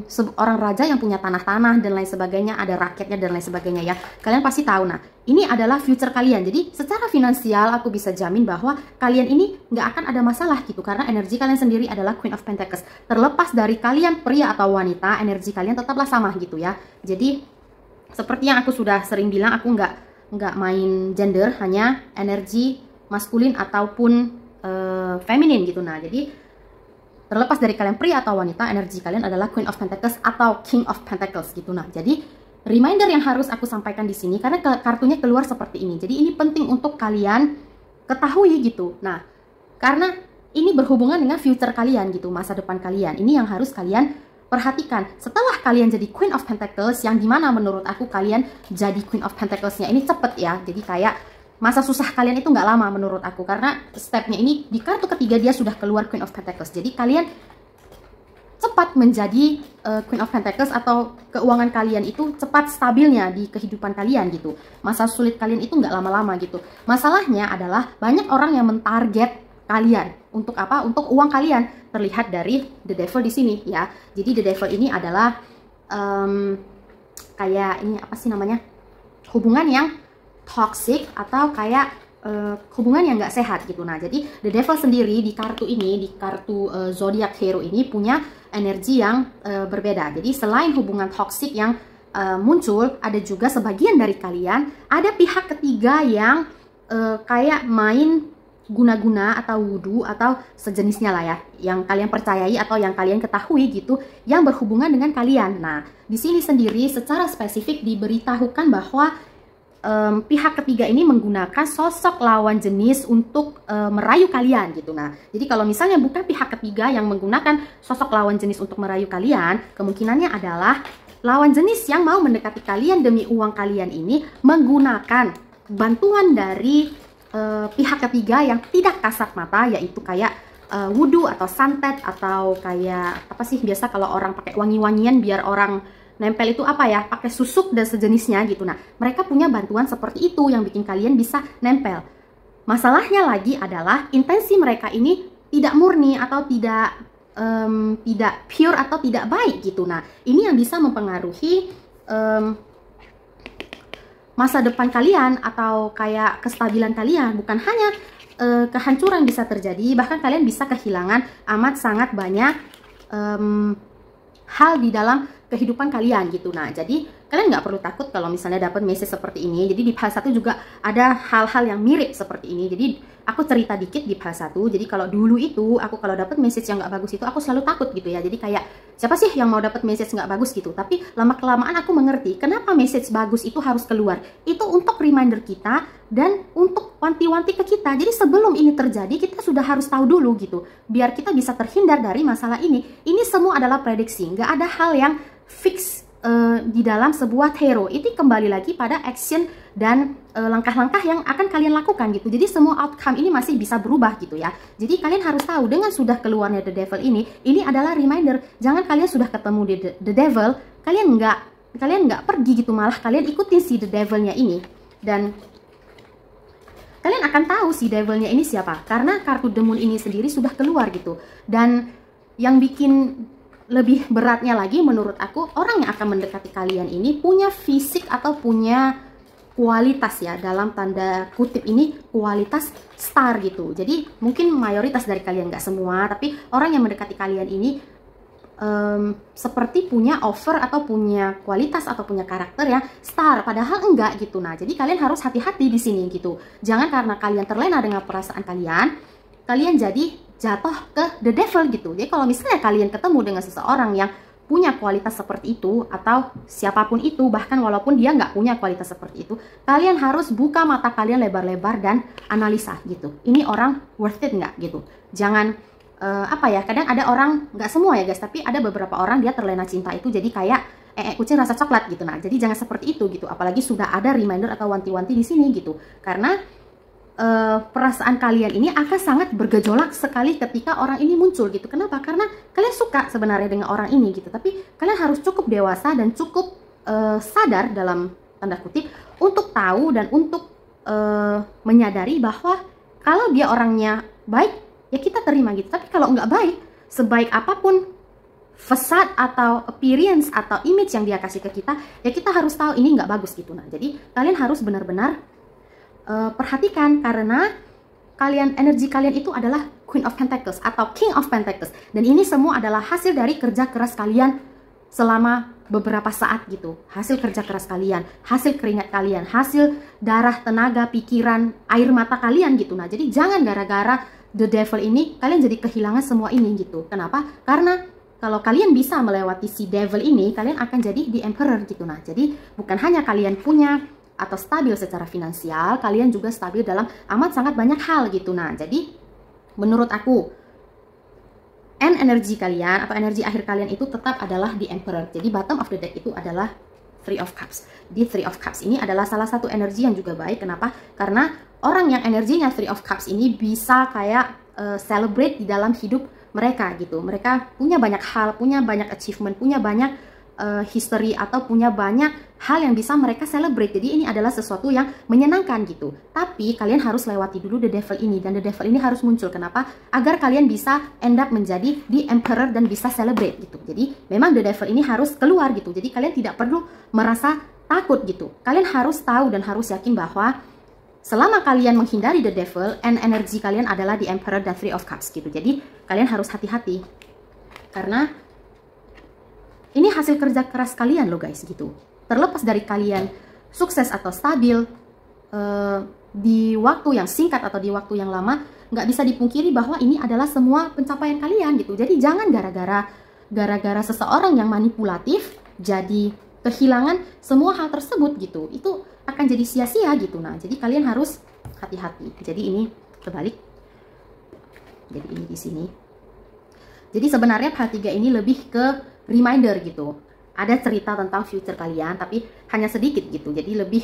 seorang raja yang punya tanah-tanah dan lain sebagainya, ada rakyatnya dan lain sebagainya ya. Kalian pasti tahu. Nah, ini adalah future kalian. Jadi secara finansial aku bisa jamin bahwa kalian ini nggak akan ada masalah gitu, karena energi kalian sendiri adalah Queen of Pentacles. Terlepas dari kalian pria atau wanita, energi kalian tetaplah sama gitu ya. Jadi seperti yang aku sudah sering bilang, aku nggak main gender, hanya energi maskulin ataupun feminin gitu. Nah, jadi terlepas dari kalian pria atau wanita, energi kalian adalah Queen of Pentacles atau King of Pentacles gitu. Nah, jadi reminder yang harus aku sampaikan di sini karena kartunya keluar seperti ini. Jadi ini penting untuk kalian ketahui gitu. Nah, karena ini berhubungan dengan future kalian gitu, masa depan kalian. Ini yang harus kalian perhatikan. Setelah kalian jadi Queen of Pentacles, yang dimana menurut aku kalian jadi Queen of Pentacles-nya ini cepet ya. Jadi kayak masa susah kalian itu nggak lama menurut aku, karena stepnya ini di kartu ketiga dia sudah keluar Queen of Pentacles. Jadi kalian cepat menjadi Queen of Pentacles, atau keuangan kalian itu cepat stabilnya di kehidupan kalian gitu. Masa sulit kalian itu nggak lama-lama gitu. Masalahnya adalah banyak orang yang mentarget kalian untuk apa? Untuk uang kalian. Terlihat dari The Devil di sini ya. Jadi The Devil ini adalah kayak ini apa sih namanya? Hubungan yang toxic atau kayak hubungan yang nggak sehat gitu. Nah, jadi The Devil sendiri di kartu ini, di kartu Zodiac Hero ini punya energi yang berbeda. Jadi selain hubungan toxic yang muncul, ada juga sebagian dari kalian, ada pihak ketiga yang kayak main guna-guna atau wudu atau sejenisnya lah ya, yang kalian percayai atau yang kalian ketahui gitu, yang berhubungan dengan kalian. Nah, di sini sendiri secara spesifik diberitahukan bahwa pihak ketiga ini menggunakan sosok lawan jenis untuk merayu kalian gitu. Nah, jadi kalau misalnya bukan pihak ketiga yang menggunakan sosok lawan jenis untuk merayu kalian, kemungkinannya adalah lawan jenis yang mau mendekati kalian demi uang kalian ini menggunakan bantuan dari pihak ketiga yang tidak kasat mata, yaitu kayak wudu atau santet, atau kayak apa sih biasa kalau orang pakai wangi-wangian biar orang nempel itu apa ya, pakai susuk dan sejenisnya gitu. Nah, mereka punya bantuan seperti itu yang bikin kalian bisa nempel. Masalahnya lagi adalah intensi mereka ini tidak murni atau tidak pure atau tidak baik gitu. Nah, ini yang bisa mempengaruhi masa depan kalian atau kayak kestabilan kalian. Bukan hanya kehancuran bisa terjadi, bahkan kalian bisa kehilangan amat sangat banyak hal di dalam kehidupan kalian gitu. Nah, jadi kalian nggak perlu takut kalau misalnya dapat message seperti ini. Jadi di Pal 1 juga ada hal-hal yang mirip seperti ini. Jadi aku cerita dikit di Pal 1. Jadi kalau dulu itu aku kalau dapat message yang nggak bagus itu aku selalu takut gitu ya. Jadi kayak siapa sih yang mau dapat message nggak bagus gitu. Tapi lama-kelamaan aku mengerti kenapa message bagus itu harus keluar. Itu untuk reminder kita dan untuk wanti-wanti ke kita. Jadi sebelum ini terjadi, kita sudah harus tahu dulu gitu, biar kita bisa terhindar dari masalah ini. Ini semua adalah prediksi, nggak ada hal yang fix di dalam sebuah tarot. Itu kembali lagi pada action dan langkah-langkah yang akan kalian lakukan gitu. Jadi semua outcome ini masih bisa berubah gitu ya. Jadi kalian harus tahu, dengan sudah keluarnya The Devil ini adalah reminder. Jangan kalian sudah ketemu di The Devil, kalian nggak pergi gitu, malah kalian ikutin si The Devil-nya ini. Dan kalian akan tahu si Devil-nya ini siapa, karena kartu The Moon ini sendiri sudah keluar gitu. Dan yang bikin lebih beratnya lagi menurut aku, orang yang akan mendekati kalian ini punya fisik atau punya kualitas ya, dalam tanda kutip ini kualitas star gitu. Jadi mungkin mayoritas dari kalian, nggak semua, tapi orang yang mendekati kalian ini seperti punya offer atau punya kualitas atau punya karakter yang star, padahal enggak gitu. Nah, jadi kalian harus hati-hati di sini gitu. Jangan karena kalian terlena dengan perasaan kalian jadi jatuh ke The Devil gitu. Jadi kalau misalnya kalian ketemu dengan seseorang yang punya kualitas seperti itu, atau siapapun itu, bahkan walaupun dia nggak punya kualitas seperti itu, kalian harus buka mata kalian lebar-lebar dan analisa gitu. Ini orang worth it nggak gitu. Jangan apa ya, kadang ada orang, nggak semua ya guys, tapi ada beberapa orang dia terlena cinta itu jadi kayak kucing rasa coklat gitu. Nah, jadi jangan seperti itu gitu. Apalagi sudah ada reminder atau wanti-wanti di sini gitu. Karena perasaan kalian ini akan sangat bergejolak sekali ketika orang ini muncul gitu. Kenapa? Karena kalian suka sebenarnya dengan orang ini gitu, tapi kalian harus cukup dewasa dan cukup sadar dalam tanda kutip untuk tahu dan untuk menyadari bahwa kalau dia orangnya baik ya kita terima gitu. Tapi kalau nggak baik, sebaik apapun fasad atau appearance atau image yang dia kasih ke kita, ya kita harus tahu ini nggak bagus gitu. Nah, jadi kalian harus benar-benar perhatikan, karena energi kalian itu adalah Queen of Pentacles atau King of Pentacles, dan ini semua adalah hasil dari kerja keras kalian selama beberapa saat gitu. Hasil kerja keras kalian, hasil keringat kalian, hasil darah, tenaga, pikiran, air mata kalian gitu. Nah, jadi jangan gara-gara The Devil ini kalian jadi kehilangan semua ini gitu. Kenapa? Karena kalau kalian bisa melewati si Devil ini, kalian akan jadi The Emperor gitu. Nah, jadi bukan hanya kalian punya atau stabil secara finansial, kalian juga stabil dalam amat sangat banyak hal gitu. Nah, jadi menurut aku energi kalian atau energi akhir kalian itu tetap adalah the Emperor. Jadi bottom of the deck itu adalah Three of Cups. Di Three of Cups ini adalah salah satu energi yang juga baik. Kenapa? Karena orang yang energinya Three of Cups ini bisa kayak celebrate di dalam hidup mereka gitu. Mereka punya banyak hal, punya banyak achievement, punya banyak history atau punya banyak hal yang bisa mereka celebrate. Jadi ini adalah sesuatu yang menyenangkan gitu. Tapi kalian harus lewati dulu The Devil ini, dan The Devil ini harus muncul. Kenapa? Agar kalian bisa end up menjadi The Emperor dan bisa celebrate gitu. Jadi memang The Devil ini harus keluar gitu. Jadi kalian tidak perlu merasa takut gitu. Kalian harus tahu dan harus yakin bahwa selama kalian menghindari The Devil, energi kalian adalah The Emperor dan Three of Cups gitu. Jadi kalian harus hati-hati, karena ini hasil kerja keras kalian loh guys gitu. Terlepas dari kalian sukses atau stabil di waktu yang singkat atau di waktu yang lama, nggak bisa dipungkiri bahwa ini adalah semua pencapaian kalian gitu. Jadi jangan gara-gara seseorang yang manipulatif jadi kehilangan semua hal tersebut gitu. Itu akan jadi sia-sia gitu. Nah, jadi kalian harus hati-hati. Jadi ini terbalik. Jadi ini di sini. Jadi sebenarnya part 3 ini lebih ke reminder gitu. Ada cerita tentang future kalian, tapi hanya sedikit gitu. Jadi lebih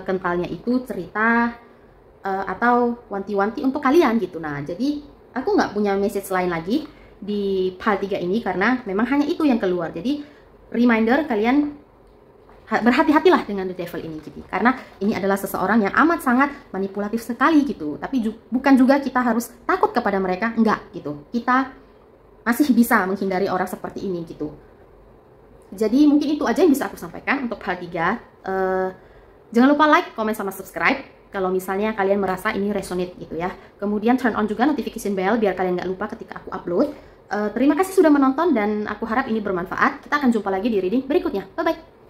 kentalnya itu cerita atau wanti-wanti untuk kalian gitu. Nah, jadi aku nggak punya message lain lagi di part 3 ini, karena memang hanya itu yang keluar. Jadi reminder kalian berhati-hatilah dengan The Devil ini gitu. Karena ini adalah seseorang yang amat sangat manipulatif sekali gitu. Tapi bukan juga kita harus takut kepada mereka, enggak gitu. Kita masih bisa menghindari orang seperti ini gitu. Jadi mungkin itu aja yang bisa aku sampaikan untuk part 3. Jangan lupa like, comment, sama subscribe kalau misalnya kalian merasa ini resonate gitu ya. Kemudian turn on juga notification bell biar kalian nggak lupa ketika aku upload. Terima kasih sudah menonton dan aku harap ini bermanfaat. Kita akan jumpa lagi di reading berikutnya. Bye-bye!